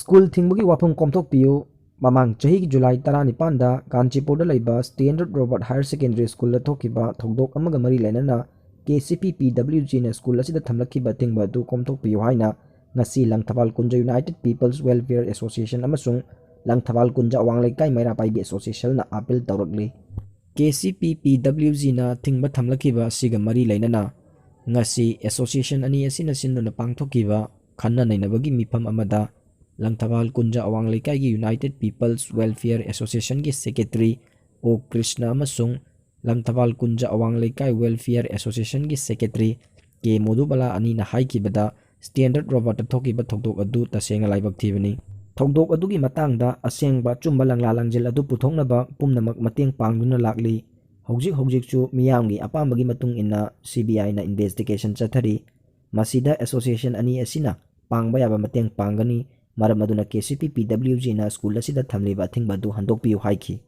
School Thingbagi Wapham Komthokpiyu mamang chahi July 19 da Kanchipur da Standard Robert Higher Secondary School da thokiba thogdok amaga mari lainana KCPPWG na school asida thamlakhiba Thingbadu Komthokpiyu haina ngasi Langthawal Kunja United People's Welfare Association amasung Langthawal Kunja Wanglaikai Maira Paibi Association na appeal tawrakli. KCPPWG na thingba thamlakhiba siga mari lainana ngasi association ani asina sinna pangthokiba khanna nainabagi mifam amada Langthawal Kunja Wanglaikai gi United People's Welfare Association gi Secretary O Krishna amasung Langthawal Kunja Wanglaikai Welfare Association gi Secretary K Modubala ani na haikibada Standard Robert thokiba thogdok adu tasenga laibak thibani. Thogdok adugi matangda asengba chumba langlalangjel adu puthoknaba pumnamak mateng pangduna lakli. Hojik chu miyamgi apambagi matung inna CBI na investigation chathari. Masida association ani asina pangba yaba mateng panggani maram aduna KCPPWG na school asida thamliba Thingbadu handokpiyu haiki.